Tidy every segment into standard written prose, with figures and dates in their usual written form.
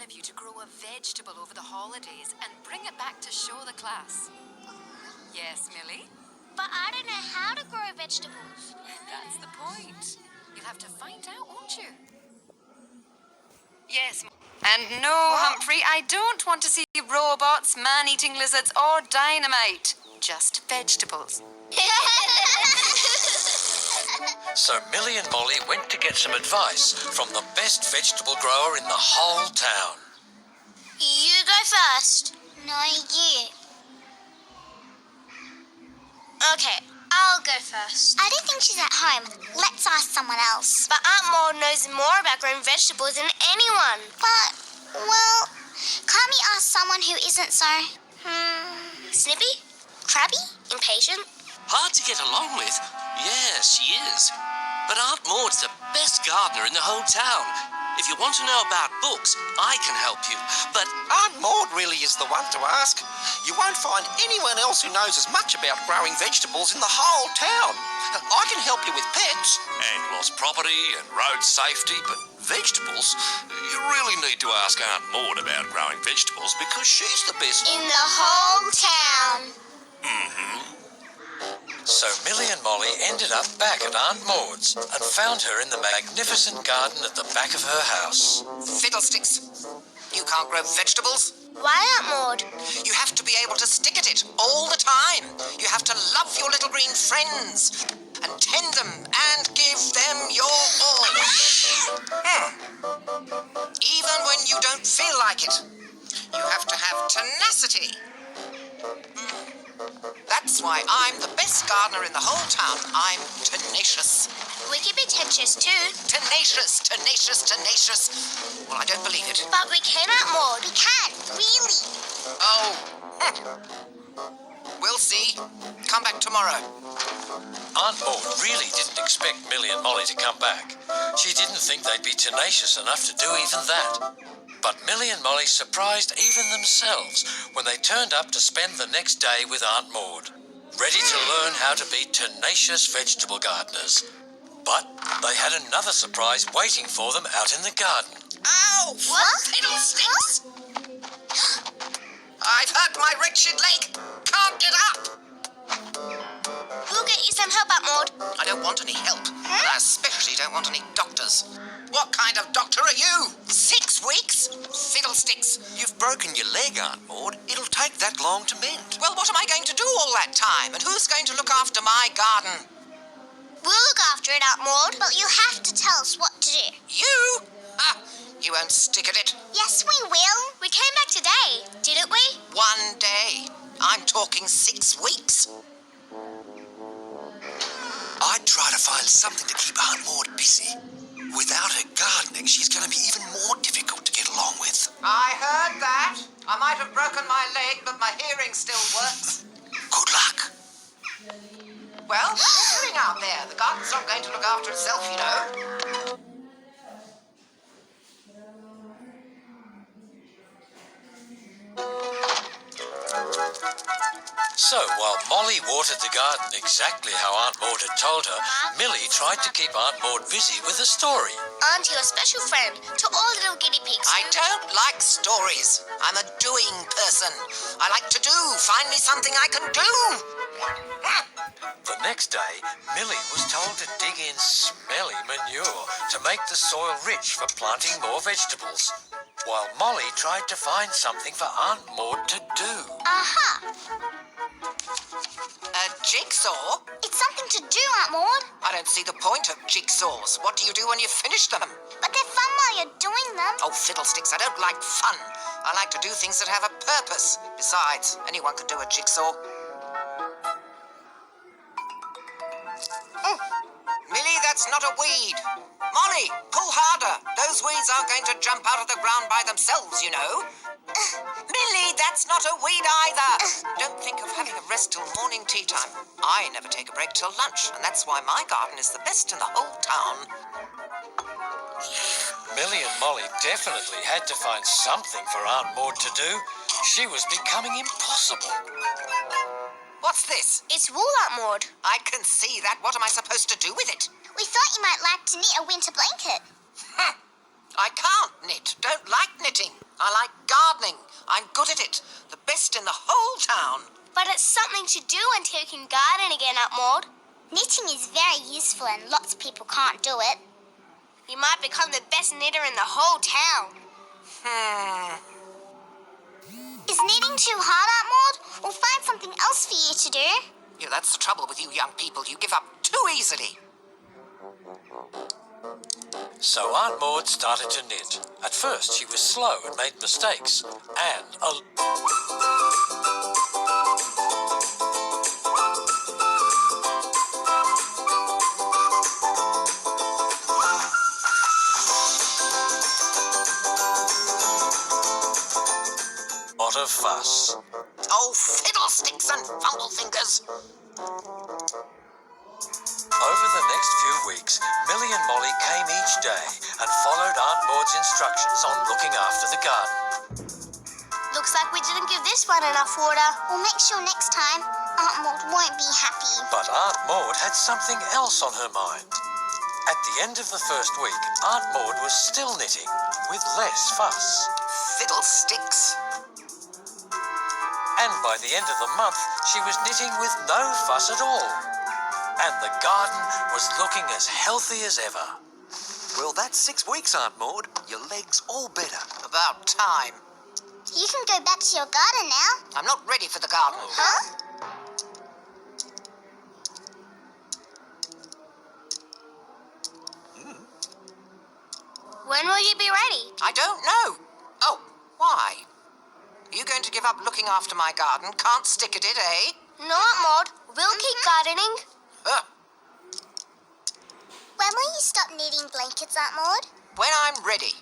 one of you to grow a vegetable over the holidays and bring it back to show the class. Yes, Millie? But I don't know how to grow vegetables. That's the point. You'll have to find out, won't you? Yes. And no, Humphrey, I don't want to see robots, man-eating lizards, or dynamite. Just vegetables. So Millie and Molly went to get some advice from the best vegetable grower in the whole town. You go first. No, you. Okay, I'll go first. I don't think she's at home. Let's ask someone else. But Aunt Maud knows more about growing vegetables than anyone. But, well, can't we ask someone who isn't so, snippy? Crabby? Impatient? Hard to get along with. Yeah, she is. But Aunt Maud's the best gardener in the whole town. If you want to know about books, I can help you. But Aunt Maud really is the one to ask. You won't find anyone else who knows as much about growing vegetables in the whole town. I can help you with pets. and lost property and road safety, but vegetables? You really need to ask Aunt Maud about growing vegetables because she's the best. In the whole town. So Millie and Molly ended up back at Aunt Maud's and found her in the magnificent garden at the back of her house. Fiddlesticks. You can't grow vegetables. Why, Aunt Maud? You have to be able to stick at it all the time. You have to love your little green friends and tend them and give them your all. Even when you don't feel like it. You have to have tenacity. That's why I'm the best gardener in the whole town. I'm tenacious. We can be tenacious too. Tenacious, tenacious, tenacious. Well, I don't believe it. But we can, Aunt Maud. We can, really. Oh. We'll see. Come back tomorrow. Aunt Maud really didn't expect Millie and Molly to come back. She didn't think they'd be tenacious enough to do even that. But Millie and Molly surprised even themselves when they turned up to spend the next day with Aunt Maud, ready to learn how to be tenacious vegetable gardeners. But they had another surprise waiting for them out in the garden. Ow! What? Fiddlesticks! I've hurt my wretched leg. Can't get up. We'll get you some help, Aunt Maud. I don't want any help. And I especially don't want any doctors. What kind of doctor are you? 6 weeks? Fiddlesticks. You've broken your leg, Aunt Maud. It'll take that long to mend. Well, what am I going to do all that time? And who's going to look after my garden? We'll look after it, Aunt Maud. But you have to tell us what to do. You? You won't stick at it. Yes, we will. We came back today, didn't we? 1 day. I'm talking 6 weeks. I'd try to find something to keep Aunt Maud busy. Without her gardening, she's going to be even more difficult to get along with. I heard that. I might have broken my leg, but my hearing still works. Good luck. Well, what are you doing out there? The garden's not going to look after itself, you know. So, while Molly watered the garden exactly how Aunt Maud had told her, Millie tried to keep Aunt Maud busy with a story. Aren't you a special friend to all little guinea pigs? I don't like stories. I'm a doing person. I like to do. Find me something I can do. The next day, Millie was told to dig in smelly manure to make the soil rich for planting more vegetables, while Molly tried to find something for Aunt Maud to do. Aha! A jigsaw? It's something to do, Aunt Maud. I don't see the point of jigsaws. What do you do when you finish them? But they're fun while you're doing them. Oh, fiddlesticks, I don't like fun. I like to do things that have a purpose. Besides, anyone can do a jigsaw. Millie, that's not a weed. Molly, pull harder. Those weeds aren't going to jump out of the ground by themselves, you know. Millie, that's not a weed either. Don't think of having a rest till morning tea time. I never take a break till lunch, and that's why my garden is the best in the whole town. Millie and Molly definitely had to find something for Aunt Maud to do. She was becoming impossible. What's this? It's wool, Aunt Maud. I can see that. What am I supposed to do with it? We thought you might like to knit a winter blanket. I can't knit. Don't like knitting. I like gardening. I'm good at it. The best in the whole town. But it's something to do until you can garden again, Aunt Maud. Knitting is very useful and lots of people can't do it. You might become the best knitter in the whole town. Is knitting too hard, Aunt Maud? We'll find something else for you to do. Yeah, that's the trouble with you young people. You give up too easily. So Aunt Maud started to knit. At first, she was slow and made mistakes. And a lot of fuss. Oh, fiddlesticks and fumblefingers. Over the next few weeks, Millie and Molly came each day and followed Aunt Maud's instructions on looking after the garden. Looks like we didn't give this one enough water. We'll make sure next time Aunt Maud won't be happy. But Aunt Maud had something else on her mind. At the end of the first week, Aunt Maud was still knitting, with less fuss. Fiddlesticks. And by the end of the month, she was knitting with no fuss at all. And the garden was looking as healthy as ever. Well, that's 6 weeks, Aunt Maud. Your leg's all better. About time. You can go back to your garden now. I'm not ready for the garden. Huh? When will you be ready? I don't know. Oh, why? Are you going to give up looking after my garden? Can't stick at it, eh? No, Aunt Maud. We'll keep gardening. When will you stop knitting blankets, Aunt Maud? When I'm ready.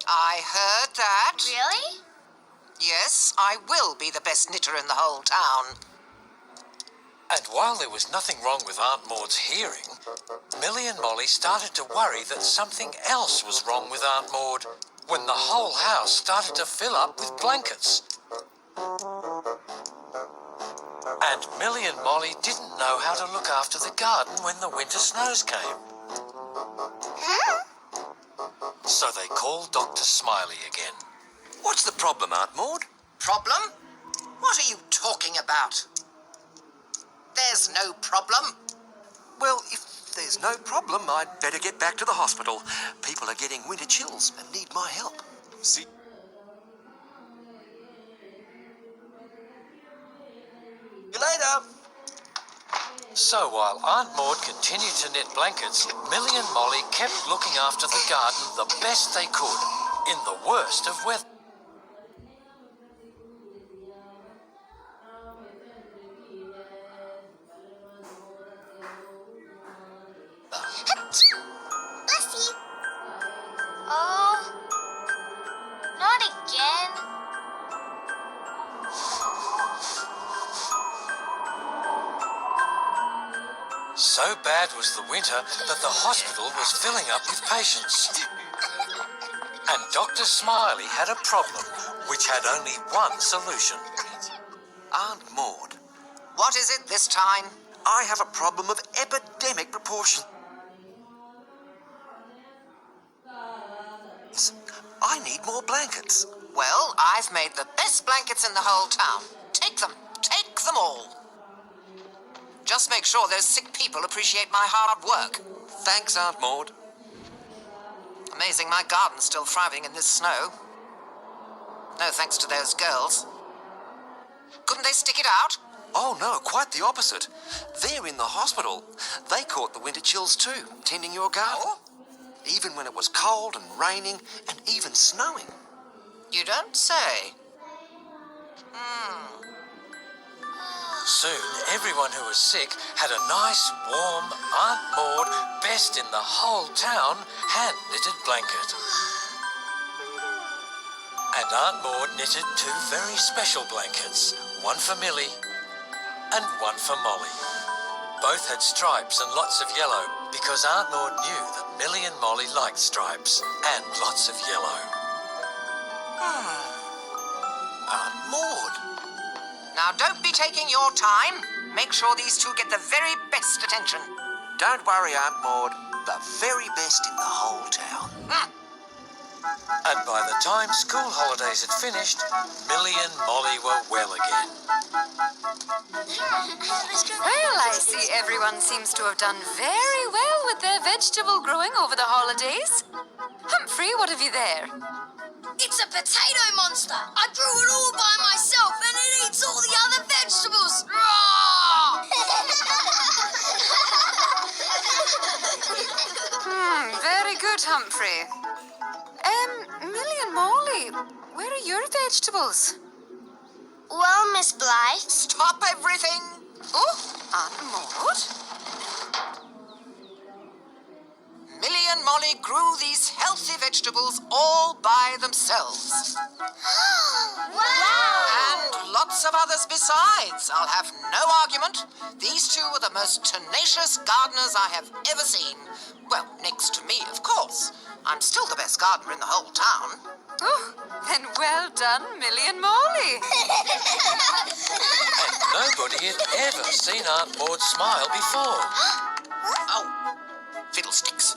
I heard that. Really? Yes, I will be the best knitter in the whole town. And while there was nothing wrong with Aunt Maud's hearing, Millie and Molly started to worry that something else was wrong with Aunt Maud when the whole house started to fill up with blankets. And Millie and Molly didn't know how to look after the garden when the winter snows came. So they called Dr. Smiley again. What's the problem, Aunt Maud? Problem? What are you talking about? There's no problem. Well, if there's no problem, I'd better get back to the hospital. People are getting winter chills and need my help. See? You later. So while Aunt Maud continued to knit blankets, Millie and Molly kept looking after the garden the best they could, in the worst of weather. Bless you. Oh, not again. So bad was the winter that the hospital was filling up with patients. And Dr. Smiley had a problem which had only one solution. Aunt Maud, What is it this time? I have a problem of epidemic proportion. I need more blankets. Well, I've made the best blankets in the whole town. Take them. Take them all. Just make sure those sick people appreciate my hard work. Thanks, Aunt Maud. Amazing my garden's still thriving in this snow. No thanks to those girls. Couldn't they stick it out? Oh, no, quite the opposite. They're in the hospital. They caught the winter chills too, tending your garden. Oh? Even when it was cold and raining and even snowing. You don't say. Soon, everyone who was sick had a nice, warm, Aunt Maud, best in the whole town, hand-knitted blanket. And Aunt Maud knitted 2 very special blankets, one for Millie and one for Molly. Both had stripes and lots of yellow, because Aunt Maud knew that Millie and Molly liked stripes and lots of yellow. Aunt Maud. Now, don't be taking your time. Make sure these 2 get the very best attention. Don't worry, Aunt Maud. The very best in the whole town. And by the time school holidays had finished, Millie and Molly were well again. Well, I see everyone seems to have done very well with their vegetable growing over the holidays. Humphrey, what have you there? It's a potato monster. I grew it all by myself and it eats all the other vegetables. Very good, Humphrey. Millie and Molly, where are your vegetables? Well, Miss Blythe. Stop everything! Oh, Aunt Maud? Millie and Molly grew these healthy vegetables all by themselves. Wow! And lots of others besides. I'll have no argument. These two are the most tenacious gardeners I have ever seen. Well, next to me, of course. I'm still the best gardener in the whole town. Oh, then well done, Millie and Molly. And nobody had ever seen Aunt Maud smile before. Oh, fiddlesticks.